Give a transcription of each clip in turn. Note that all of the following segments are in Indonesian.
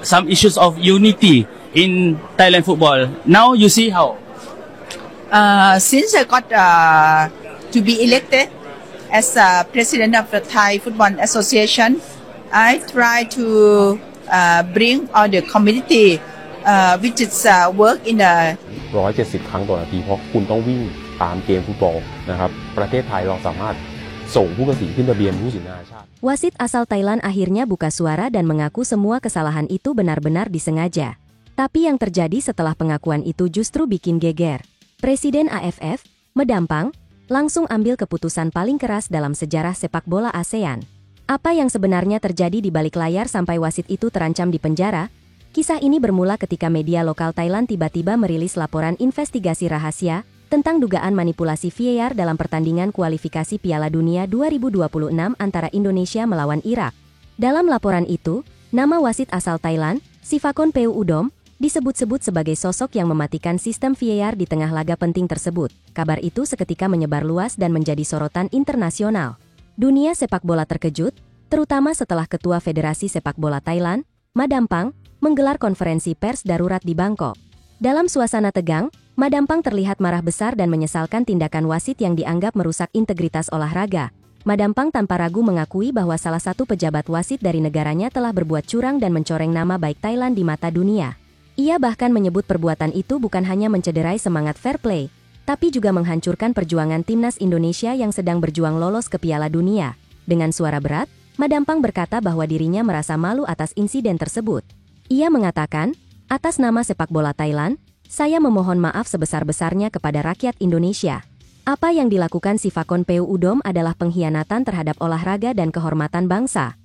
some issues of unity in Thailand football. Now you see how. Since I got to be elected as president of the Thai Football Association, I try to bring all the community which is work in the 170 ครั้งต่อนาทีเพราะคุณต้องวิ่งตามเกมฟุตบอลนะครับประเทศไทยเราสามารถส่งผู้ตัดสินขึ้นทะเบียนผู้ตัดสินนานาชาติ Wasit asal Thailand akhirnya buka suara dan mengaku semua kesalahan itu benar-benar disengaja. Tapi yang terjadi setelah pengakuan itu justru bikin geger. Presiden AFF, Medampang, langsung ambil keputusan paling keras dalam sejarah sepak bola ASEAN. Apa yang sebenarnya terjadi di balik layar sampai wasit itu terancam di penjara? Kisah ini bermula ketika media lokal Thailand tiba-tiba merilis laporan investigasi rahasia tentang dugaan manipulasi VAR dalam pertandingan kualifikasi Piala Dunia 2026 antara Indonesia melawan Irak. Dalam laporan itu, nama wasit asal Thailand, Sivakon Peu Udom, disebut-sebut sebagai sosok yang mematikan sistem VAR di tengah laga penting tersebut. Kabar itu seketika menyebar luas dan menjadi sorotan internasional. Dunia sepak bola terkejut, terutama setelah Ketua Federasi Sepak Bola Thailand, Medampang, menggelar konferensi pers darurat di Bangkok. Dalam suasana tegang, Medampang terlihat marah besar dan menyesalkan tindakan wasit yang dianggap merusak integritas olahraga. Medampang tanpa ragu mengakui bahwa salah satu pejabat wasit dari negaranya telah berbuat curang dan mencoreng nama baik Thailand di mata dunia. Ia bahkan menyebut perbuatan itu bukan hanya mencederai semangat fair play, tapi juga menghancurkan perjuangan timnas Indonesia yang sedang berjuang lolos ke Piala Dunia. Dengan suara berat, Medampang berkata bahwa dirinya merasa malu atas insiden tersebut. Ia mengatakan, atas nama sepak bola Thailand, saya memohon maaf sebesar-besarnya kepada rakyat Indonesia. Apa yang dilakukan Sivakon Peu Udom adalah pengkhianatan terhadap olahraga dan kehormatan bangsa.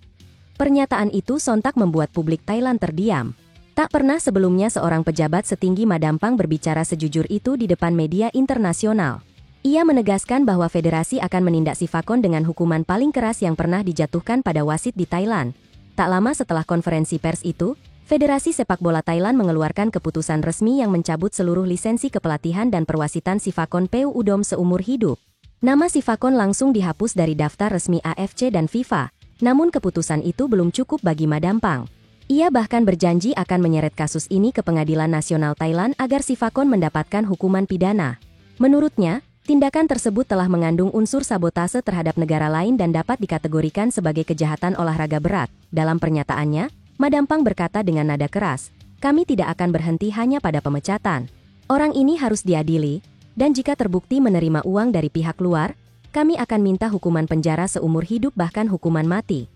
Pernyataan itu sontak membuat publik Thailand terdiam. Tak pernah sebelumnya seorang pejabat setinggi Medampang berbicara sejujur itu di depan media internasional. Ia menegaskan bahwa federasi akan menindak Sivakon dengan hukuman paling keras yang pernah dijatuhkan pada wasit di Thailand. Tak lama setelah konferensi pers itu, Federasi Sepak Bola Thailand mengeluarkan keputusan resmi yang mencabut seluruh lisensi kepelatihan dan perwasitan Sivakon Peu Udom seumur hidup. Nama Sivakon langsung dihapus dari daftar resmi AFC dan FIFA, namun keputusan itu belum cukup bagi Medampang. Ia bahkan berjanji akan menyeret kasus ini ke Pengadilan Nasional Thailand agar Sivakon mendapatkan hukuman pidana. Menurutnya, tindakan tersebut telah mengandung unsur sabotase terhadap negara lain dan dapat dikategorikan sebagai kejahatan olahraga berat. Dalam pernyataannya, Medampang berkata dengan nada keras, "Kami tidak akan berhenti hanya pada pemecatan. Orang ini harus diadili, dan jika terbukti menerima uang dari pihak luar, kami akan minta hukuman penjara seumur hidup bahkan hukuman mati."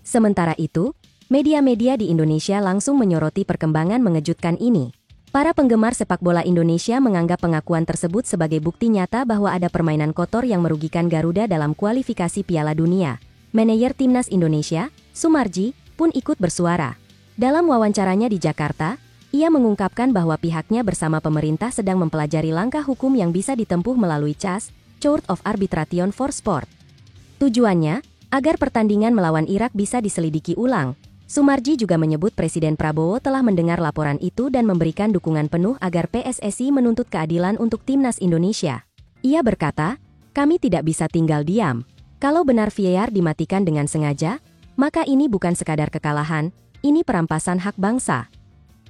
Sementara itu, media-media di Indonesia langsung menyoroti perkembangan mengejutkan ini. Para penggemar sepak bola Indonesia menganggap pengakuan tersebut sebagai bukti nyata bahwa ada permainan kotor yang merugikan Garuda dalam kualifikasi Piala Dunia. Manajer Timnas Indonesia, Sumarji, pun ikut bersuara. Dalam wawancaranya di Jakarta, ia mengungkapkan bahwa pihaknya bersama pemerintah sedang mempelajari langkah hukum yang bisa ditempuh melalui CAS, Court of Arbitration for Sport. Tujuannya, agar pertandingan melawan Irak bisa diselidiki ulang. Sumarji juga menyebut Presiden Prabowo telah mendengar laporan itu dan memberikan dukungan penuh agar PSSI menuntut keadilan untuk Timnas Indonesia. Ia berkata, "Kami tidak bisa tinggal diam. Kalau benar VAR dimatikan dengan sengaja, maka ini bukan sekadar kekalahan, ini perampasan hak bangsa."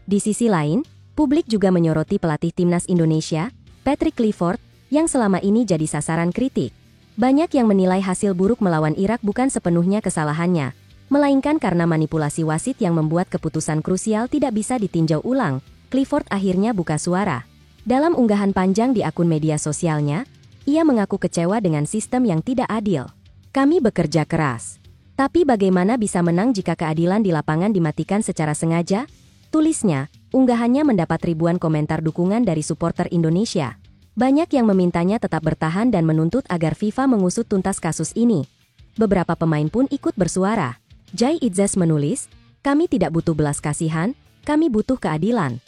Di sisi lain, publik juga menyoroti pelatih Timnas Indonesia, Patrick Clifford, yang selama ini jadi sasaran kritik. Banyak yang menilai hasil buruk melawan Irak bukan sepenuhnya kesalahannya, melainkan karena manipulasi wasit yang membuat keputusan krusial tidak bisa ditinjau ulang. Clifford akhirnya buka suara. Dalam unggahan panjang di akun media sosialnya, ia mengaku kecewa dengan sistem yang tidak adil. "Kami bekerja keras. Tapi bagaimana bisa menang jika keadilan di lapangan dimatikan secara sengaja?" Tulisnya, unggahannya mendapat ribuan komentar dukungan dari supporter Indonesia. Banyak yang memintanya tetap bertahan dan menuntut agar FIFA mengusut tuntas kasus ini. Beberapa pemain pun ikut bersuara. Jai Idzas menulis, "Kami tidak butuh belas kasihan, kami butuh keadilan."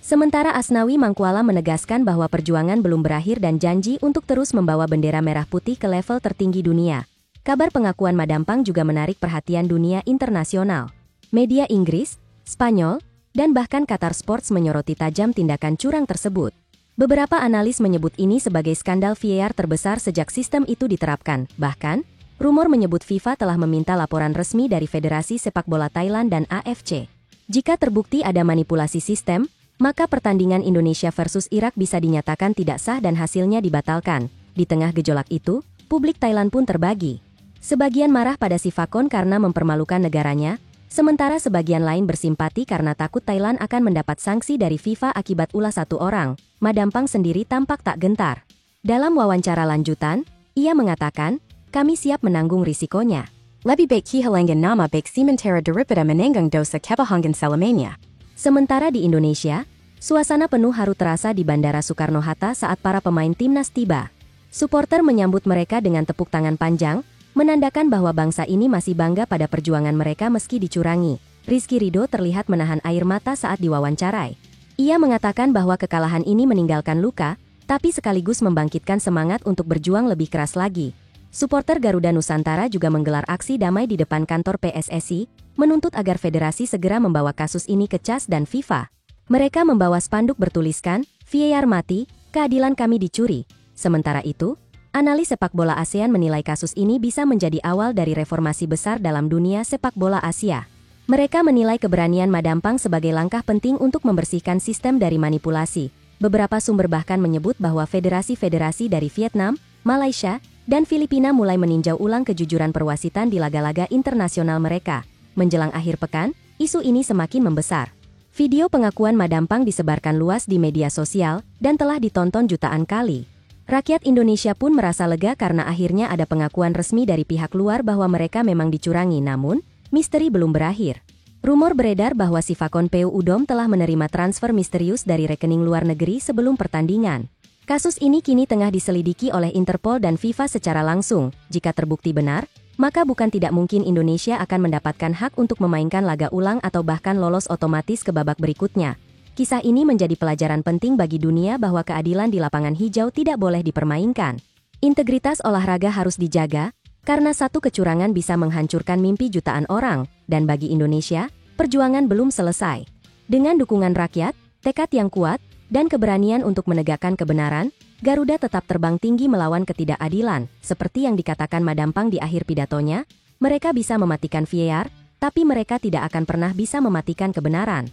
Sementara Asnawi Mangkuala menegaskan bahwa perjuangan belum berakhir dan janji untuk terus membawa bendera merah putih ke level tertinggi dunia. Kabar pengakuan Medampang juga menarik perhatian dunia internasional. Media Inggris, Spanyol, dan bahkan Qatar Sports menyoroti tajam tindakan curang tersebut. Beberapa analis menyebut ini sebagai skandal VAR terbesar sejak sistem itu diterapkan. Bahkan, rumor menyebut FIFA telah meminta laporan resmi dari Federasi Sepak Bola Thailand dan AFC. Jika terbukti ada manipulasi sistem, maka pertandingan Indonesia versus Irak bisa dinyatakan tidak sah dan hasilnya dibatalkan. Di tengah gejolak itu, publik Thailand pun terbagi. Sebagian marah pada Sifakon karena mempermalukan negaranya, sementara sebagian lain bersimpati karena takut Thailand akan mendapat sanksi dari FIFA akibat ulah satu orang. Madampang sendiri tampak tak gentar. Dalam wawancara lanjutan, ia mengatakan, kami siap menanggung risikonya. Lebih baik kehilangan nama baik sementara daripada menanggung dosa kebohongan selamanya. Sementara di Indonesia, suasana penuh haru terasa di Bandara Soekarno-Hatta saat para pemain timnas tiba. Supporter menyambut mereka dengan tepuk tangan panjang, menandakan bahwa bangsa ini masih bangga pada perjuangan mereka meski dicurangi. Rizky Ridho terlihat menahan air mata saat diwawancarai. Ia mengatakan bahwa kekalahan ini meninggalkan luka, tapi sekaligus membangkitkan semangat untuk berjuang lebih keras lagi. Supporter Garuda Nusantara juga menggelar aksi damai di depan kantor PSSI, menuntut agar federasi segera membawa kasus ini ke CAS dan FIFA. Mereka membawa spanduk bertuliskan, VAR mati, keadilan kami dicuri. Sementara itu, analis sepak bola ASEAN menilai kasus ini bisa menjadi awal dari reformasi besar dalam dunia sepak bola Asia. Mereka menilai keberanian Madampang sebagai langkah penting untuk membersihkan sistem dari manipulasi. Beberapa sumber bahkan menyebut bahwa federasi-federasi dari Vietnam, Malaysia, dan Filipina mulai meninjau ulang kejujuran perwasitan di laga-laga internasional mereka. Menjelang akhir pekan, isu ini semakin membesar. Video pengakuan Madampang disebarkan luas di media sosial dan telah ditonton jutaan kali. Rakyat Indonesia pun merasa lega karena akhirnya ada pengakuan resmi dari pihak luar bahwa mereka memang dicurangi, namun misteri belum berakhir. Rumor beredar bahwa Sifakon PU Udom telah menerima transfer misterius dari rekening luar negeri sebelum pertandingan. Kasus ini kini tengah diselidiki oleh Interpol dan FIFA secara langsung. Jika terbukti benar, maka bukan tidak mungkin Indonesia akan mendapatkan hak untuk memainkan laga ulang atau bahkan lolos otomatis ke babak berikutnya. Kisah ini menjadi pelajaran penting bagi dunia bahwa keadilan di lapangan hijau tidak boleh dipermainkan. Integritas olahraga harus dijaga, karena satu kecurangan bisa menghancurkan mimpi jutaan orang, dan bagi Indonesia, perjuangan belum selesai. Dengan dukungan rakyat, tekad yang kuat, dan keberanian untuk menegakkan kebenaran, Garuda tetap terbang tinggi melawan ketidakadilan. Seperti yang dikatakan Madampang di akhir pidatonya, mereka bisa mematikan VAR, tapi mereka tidak akan pernah bisa mematikan kebenaran.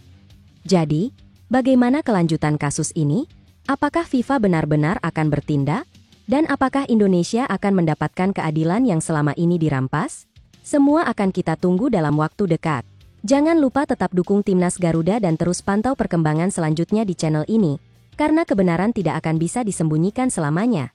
Jadi, bagaimana kelanjutan kasus ini? Apakah FIFA benar-benar akan bertindak? Dan apakah Indonesia akan mendapatkan keadilan yang selama ini dirampas? Semua akan kita tunggu dalam waktu dekat. Jangan lupa tetap dukung Timnas Garuda dan terus pantau perkembangan selanjutnya di channel ini, karena kebenaran tidak akan bisa disembunyikan selamanya.